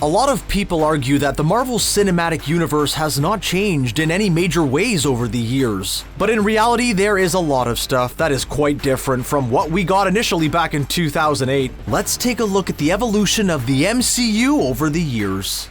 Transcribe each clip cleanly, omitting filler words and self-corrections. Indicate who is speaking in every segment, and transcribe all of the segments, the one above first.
Speaker 1: A lot of people argue that the Marvel Cinematic Universe has not changed in any major ways over the years. But in reality, there is a lot of stuff that is quite different from what we got initially back in 2008. Let's take a look at the evolution of the MCU over the years.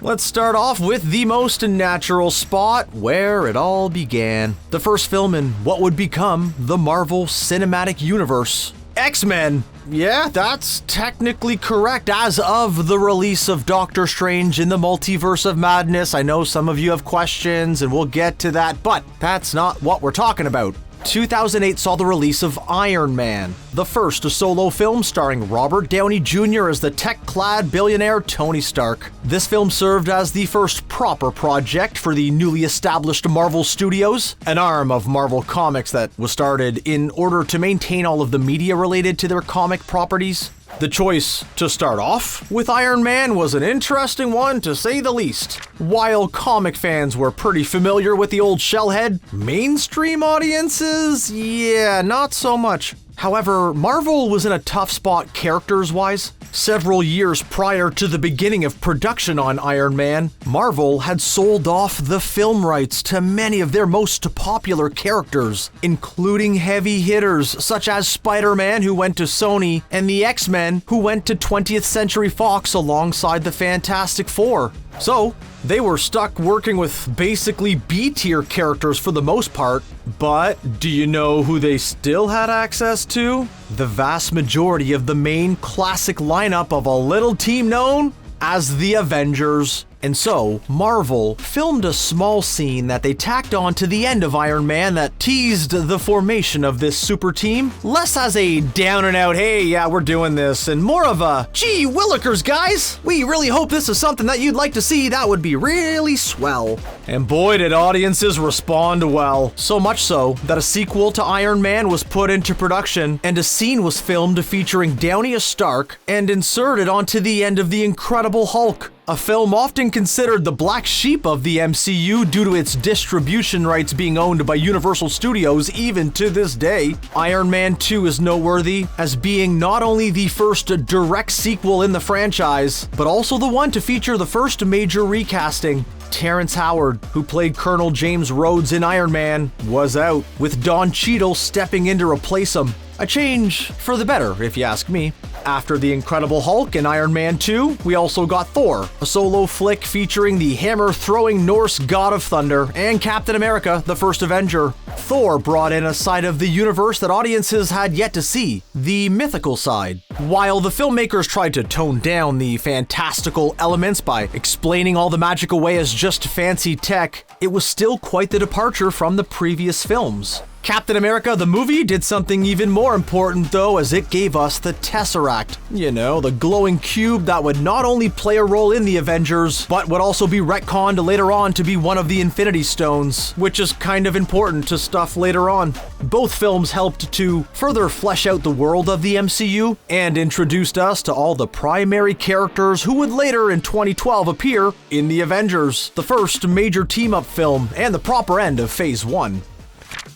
Speaker 1: Let's start off with the most natural spot where it all began. The first film in what would become the Marvel Cinematic Universe. X-Men! Yeah, that's technically correct as of the release of Doctor Strange in the Multiverse of Madness. I know some of you have questions and we'll get to that, but that's not what we're talking about. 2008 saw the release of Iron Man, the first solo film starring Robert Downey Jr. as the tech-clad billionaire Tony Stark. This film served as the first proper project for the newly established Marvel Studios, an arm of Marvel Comics that was started in order to maintain all of the media related to their comic properties. The choice to start off with Iron Man was an interesting one, to say the least. While comic fans were pretty familiar with the old shellhead, mainstream audiences, yeah, not so much. However, Marvel was in a tough spot characters-wise. Several years prior to the beginning of production on Iron Man, Marvel had sold off the film rights to many of their most popular characters, including heavy hitters such as Spider-Man, who went to Sony, and the X-Men, who went to 20th Century Fox alongside the Fantastic Four. So, they were stuck working with basically B-tier characters for the most part, but do you know who they still had access to? The vast majority of the main classic lineup of a little team known as the Avengers. And so, Marvel filmed a small scene that they tacked on to the end of Iron Man that teased the formation of this super team, less as a down and out, hey, yeah, we're doing this, and more of a, gee willikers, guys, we really hope this is something that you'd like to see, that would be really swell. And boy, did audiences respond well. So much so that a sequel to Iron Man was put into production, and a scene was filmed featuring Downey Stark and inserted onto the end of The Incredible Hulk. A film often considered the black sheep of the MCU due to its distribution rights being owned by Universal Studios even to this day. Iron Man 2 is noteworthy as being not only the first direct sequel in the franchise, but also the one to feature the first major recasting. Terrence Howard, who played Colonel James Rhodes in Iron Man, was out, with Don Cheadle stepping in to replace him. A change for the better, if you ask me. After The Incredible Hulk and Iron Man 2, we also got Thor, a solo flick featuring the hammer-throwing Norse god of thunder, and Captain America, the first Avenger. Thor brought in a side of the universe that audiences had yet to see, the mythical side. While the filmmakers tried to tone down the fantastical elements by explaining all the magic away as just fancy tech, it was still quite the departure from the previous films. Captain America, the movie, did something even more important though, as it gave us the Tesseract. You know, the glowing cube that would not only play a role in the Avengers, but would also be retconned later on to be one of the Infinity Stones, which is kind of important to stuff later on. Both films helped to further flesh out the world of the MCU and introduced us to all the primary characters who would later in 2012 appear in the Avengers, the first major team-up film and the proper end of Phase 1.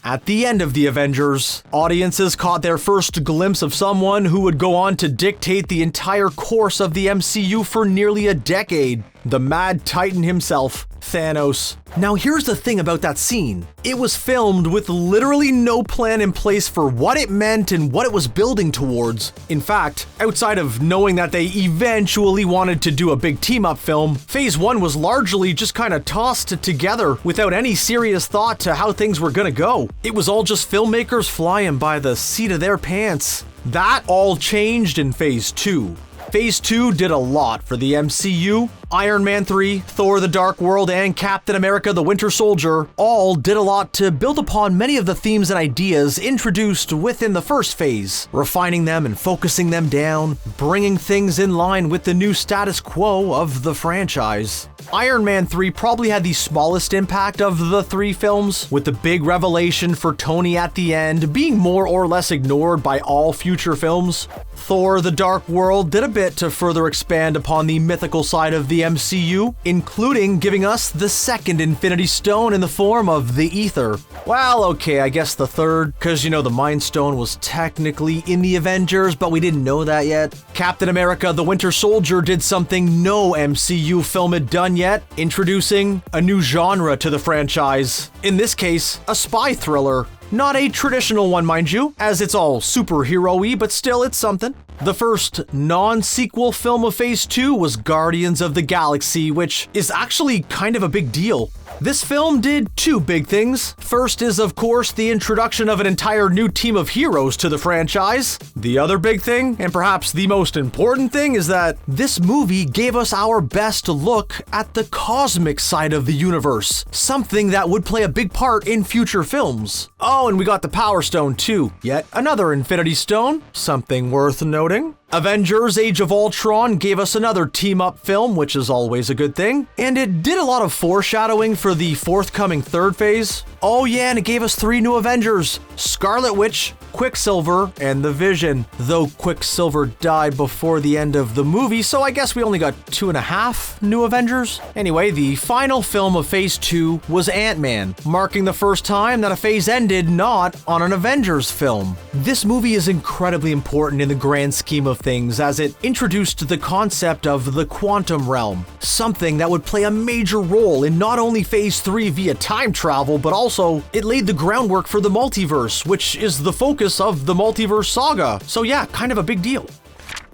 Speaker 1: At the end of The Avengers, audiences caught their first glimpse of someone who would go on to dictate the entire course of the MCU for nearly a decade. The Mad Titan himself, Thanos. Now here's the thing about that scene. It was filmed with literally no plan in place for what it meant and what it was building towards. In fact, outside of knowing that they eventually wanted to do a big team-up film, Phase 1 was largely just kind of tossed together without any serious thought to how things were gonna go. It was all just filmmakers flying by the seat of their pants. That all changed in Phase 2. Phase 2 did a lot for the MCU. Iron Man 3, Thor the Dark World, and Captain America the Winter Soldier all did a lot to build upon many of the themes and ideas introduced within the first phase, refining them and focusing them down, bringing things in line with the new status quo of the franchise. Iron Man 3 probably had the smallest impact of the three films, with the big revelation for Tony at the end being more or less ignored by all future films. Thor: The Dark World did a bit to further expand upon the mythical side of the MCU, including giving us the second Infinity Stone in the form of the Ether. Well, okay, I guess the third, because you know the Mind Stone was technically in the Avengers, but we didn't know that yet. Captain America: The Winter Soldier did something no MCU film had done yet, introducing a new genre to the franchise. In this case, a spy thriller. Not a traditional one, mind you, as it's all superhero-y, but still it's something. The first non-sequel film of Phase 2 was Guardians of the Galaxy, which is actually kind of a big deal. This film did two big things. First is, of course, the introduction of an entire new team of heroes to the franchise. The other big thing, and perhaps the most important thing, is that this movie gave us our best look at the cosmic side of the universe, something that would play a big part in future films. Oh, and we got the Power Stone too. Yet another Infinity Stone, something worth noting. Avengers: Age of Ultron gave us another team-up film, which is always a good thing, and it did a lot of foreshadowing for the forthcoming third phase. Oh yeah, and it gave us 3 new Avengers: Scarlet Witch, Quicksilver, and the Vision. Though Quicksilver died before the end of the movie, so I guess we only got 2.5 new Avengers. Anyway, the final film of Phase 2 was Ant-Man, marking the first time that a phase ended not on an Avengers film. This movie is incredibly important in the grand scheme of things, as it introduced the concept of the quantum realm, something that would play a major role in not only Phase 3 via time travel, but also it laid the groundwork for the multiverse, which is the focus of the Multiverse saga. So yeah, kind of a big deal.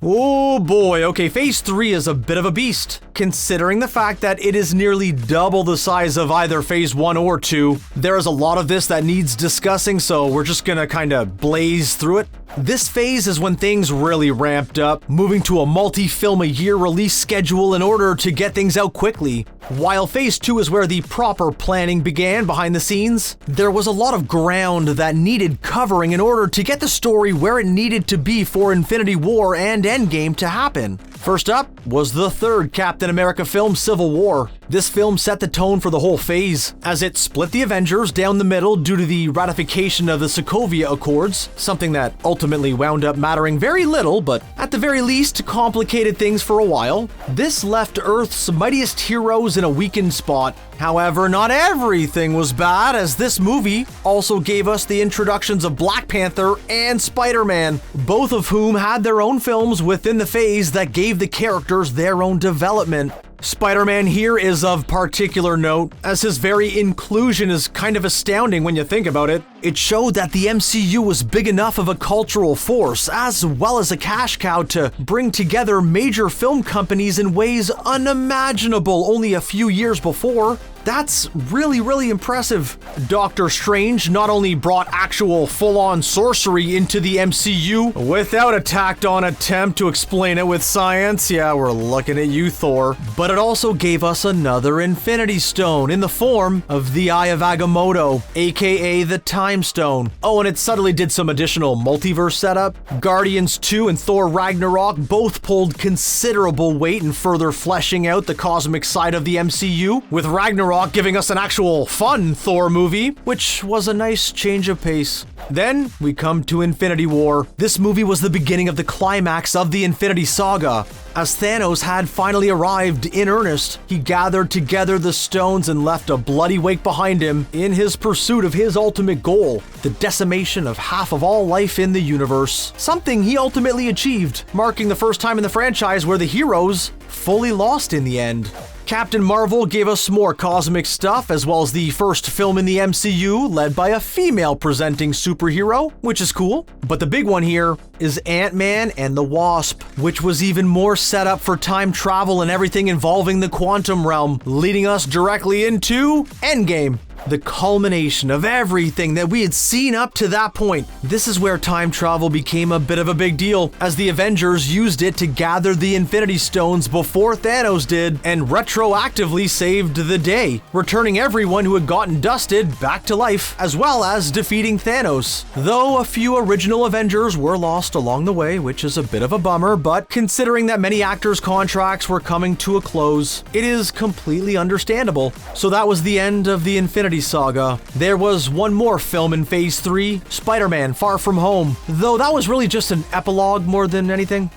Speaker 1: Oh boy, okay, Phase 3 is a bit of a beast, considering the fact that it is nearly double the size of either Phase 1 or 2. There is a lot of this that needs discussing, so we're just gonna kinda blaze through it. This phase is when things really ramped up, moving to a multi-film-a-year release schedule in order to get things out quickly. While Phase 2 is where the proper planning began behind the scenes, there was a lot of ground that needed covering in order to get the story where it needed to be for Infinity War and Endgame to happen. First up was the third Captain America film, Civil War. This film set the tone for the whole phase, as it split the Avengers down the middle due to the ratification of the Sokovia Accords, something that ultimately wound up mattering very little, but at the very least complicated things for a while. This left Earth's mightiest heroes in a weakened spot. However, not everything was bad, as this movie also gave us the introductions of Black Panther and Spider-Man, both of whom had their own films within the phase that gave the characters their own development. Spider-Man here is of particular note, as his very inclusion is kind of astounding when you think about it. It showed that the MCU was big enough of a cultural force, as well as a cash cow, to bring together major film companies in ways unimaginable only a few years before. That's really impressive. Doctor Strange not only brought actual full-on sorcery into the MCU without a tacked-on attempt to explain it with science, yeah, we're looking at you, Thor, but it also gave us another Infinity Stone in the form of the Eye of Agamotto, aka the Time Stone. Oh, and it subtly did some additional multiverse setup. Guardians 2 and Thor Ragnarok both pulled considerable weight in further fleshing out the cosmic side of the MCU, with Ragnarok giving us an actual fun Thor movie, which was a nice change of pace. Then we come to Infinity War. This movie was the beginning of the climax of the Infinity Saga. As Thanos had finally arrived in earnest, he gathered together the stones and left a bloody wake behind him in his pursuit of his ultimate goal, the decimation of half of all life in the universe. Something he ultimately achieved, marking the first time in the franchise where the heroes fully lost in the end. Captain Marvel gave us more cosmic stuff, as well as the first film in the MCU led by a female presenting superhero, which is cool. But the big one here is Ant-Man and the Wasp, which was even more set up for time travel and everything involving the quantum realm, leading us directly into Endgame. The culmination of everything that we had seen up to that point. This is where time travel became a bit of a big deal, as the Avengers used it to gather the Infinity Stones before Thanos did, and retroactively saved the day, returning everyone who had gotten dusted back to life, as well as defeating Thanos. Though a few original Avengers were lost along the way, which is a bit of a bummer, but considering that many actors' contracts were coming to a close, it is completely understandable. So that was the end of the Infinity Infinity Saga. There was one more film in Phase 3, Spider-Man Far From Home, though that was really just an epilogue more than anything.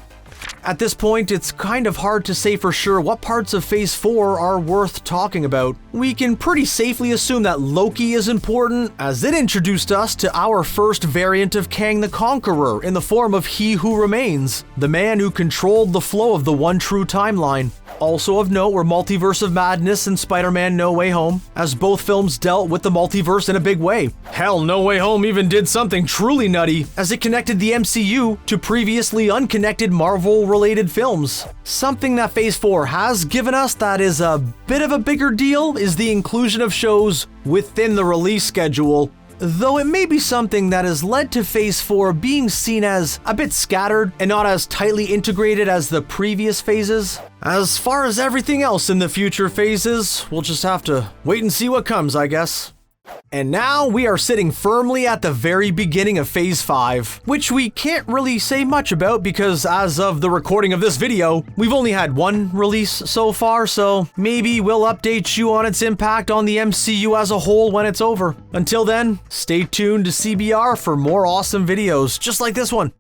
Speaker 1: At this point, it's kind of hard to say for sure what parts of Phase 4 are worth talking about. We can pretty safely assume that Loki is important, as it introduced us to our first variant of Kang the Conqueror in the form of He Who Remains, the man who controlled the flow of the one true timeline. Also of note were Multiverse of Madness and Spider-Man No Way Home, as both films dealt with the multiverse in a big way. Hell, No Way Home even did something truly nutty, as it connected the MCU to previously unconnected Marvel-related films. Something that Phase 4 has given us that is a bit of a bigger deal is the inclusion of shows within the release schedule, though it may be something that has led to Phase 4 being seen as a bit scattered and not as tightly integrated as the previous phases. As far as everything else in the future phases, we'll just have to wait and see what comes, I guess. And now we are sitting firmly at the very beginning of Phase 5, which we can't really say much about because as of the recording of this video, we've only had one release so far, so maybe we'll update you on its impact on the MCU as a whole when it's over. Until then, stay tuned to CBR for more awesome videos just like this one.